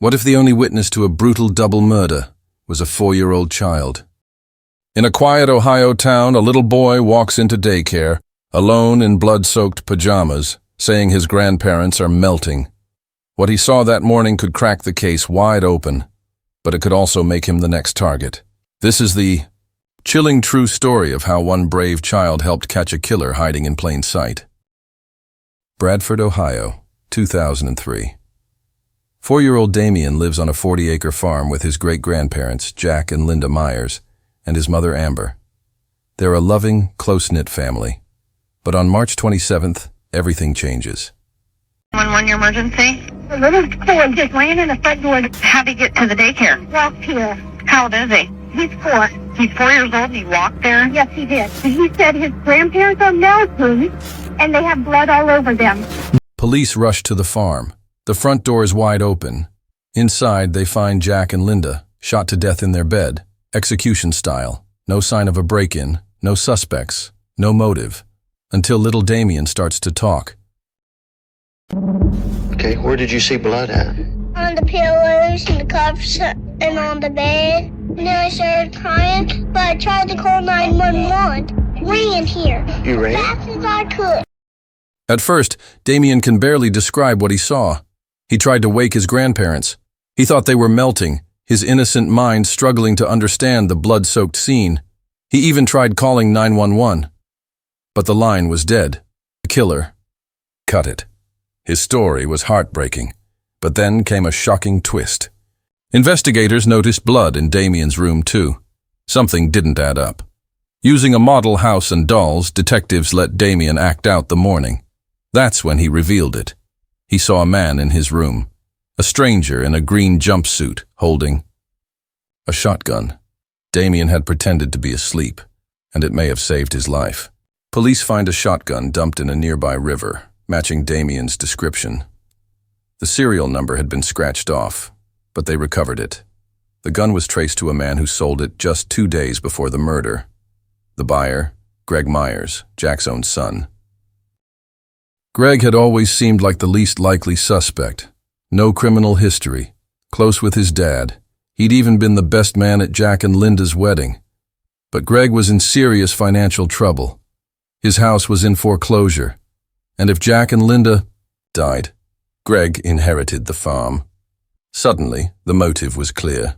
What if the only witness to a brutal double murder was a 4-year-old child? In a quiet Ohio town, a little boy walks into daycare, alone in blood-soaked pajamas, saying his grandparents are melting. What he saw that morning could crack the case wide open, but it could also make him the next target. This is the chilling true story of how one brave child helped catch a killer hiding in plain sight. Bradford, Ohio, 2003. 4-year-old Damien lives on a 40-acre farm with his great-grandparents, Jack and Linda Myers, and his mother, Amber. They're a loving, close-knit family. But on March 27th, everything changes. 911, your emergency? The little boy just ran in the front door. How'd he get to the daycare? Walked here. How old is he? He's 4. He's 4 years old and he walked there? Yes, he did. He said his grandparents are melting, and they have blood all over them. Police rush to the farm. The front door is wide open. Inside, they find Jack and Linda, shot to death in their bed, execution style. No sign of a break-in, no suspects, no motive, until little Damien starts to talk. Okay, where did you see blood at? On the pillows and the cups and on the bed. And then I started crying, but I tried to call 911. Ran here. You ran? As fast as I could. At first, Damien can barely describe what he saw. He tried to wake his grandparents. He thought they were melting, his innocent mind struggling to understand the blood-soaked scene. He even tried calling 911. But the line was dead. The killer cut it. His story was heartbreaking, but then came a shocking twist. Investigators noticed blood in Damien's room too. Something didn't add up. Using a model house and dolls, detectives let Damien act out the morning. That's when he revealed it. He saw a man in his room, a stranger in a green jumpsuit holding a shotgun. Damien had pretended to be asleep, and it may have saved his life. Police find a shotgun dumped in a nearby river, matching Damien's description. The serial number had been scratched off, but they recovered it. The gun was traced to a man who sold it just 2 days before the murder. The buyer, Greg Myers, Jack's own son. Greg had always seemed like the least likely suspect. No criminal history, close with his dad. He'd even been the best man at Jack and Linda's wedding. But Greg was in serious financial trouble. His house was in foreclosure. And if Jack and Linda died, Greg inherited the farm. Suddenly, the motive was clear.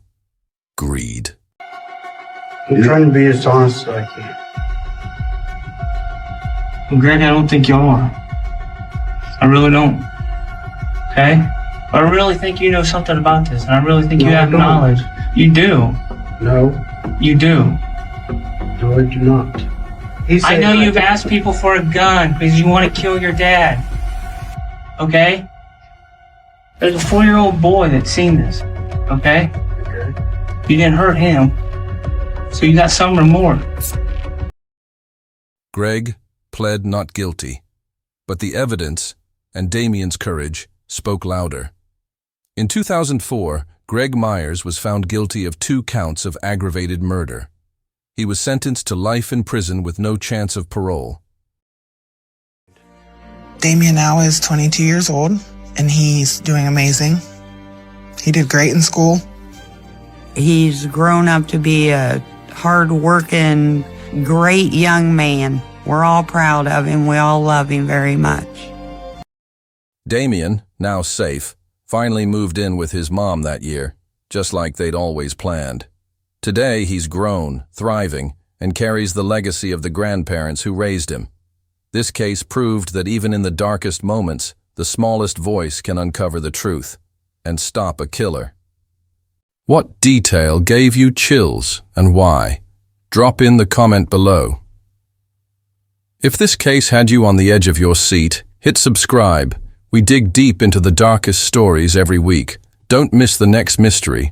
Greed. I'm trying to be as honest as I can. Well, Greg, I don't think you are. I really don't. Okay? But I really think you know something about this, and I really think you have knowledge. You do. No. You do. No, I do not. I know you've asked people for a gun because you want to kill your dad. Okay? There's a 4-year-old boy that's seen this. Okay? Okay. You didn't hurt him, so you got some remorse. Greg pled not guilty, but the evidence and Damien's courage spoke louder. In 2004, Greg Myers was found guilty of 2 counts of aggravated murder. He was sentenced to life in prison with no chance of parole. Damien now is 22 years old, and he's doing amazing. He did great in school. He's grown up to be a hard-working, great young man. We're all proud of him. We all love him very much. Damien, now safe, finally moved in with his mom that year, just like they'd always planned. Today, he's grown, thriving, and carries the legacy of the grandparents who raised him. This case proved that even in the darkest moments, the smallest voice can uncover the truth and stop a killer. What detail gave you chills and why? Drop in the comment below. If this case had you on the edge of your seat, hit subscribe. We dig deep into the darkest stories every week. Don't miss the next mystery.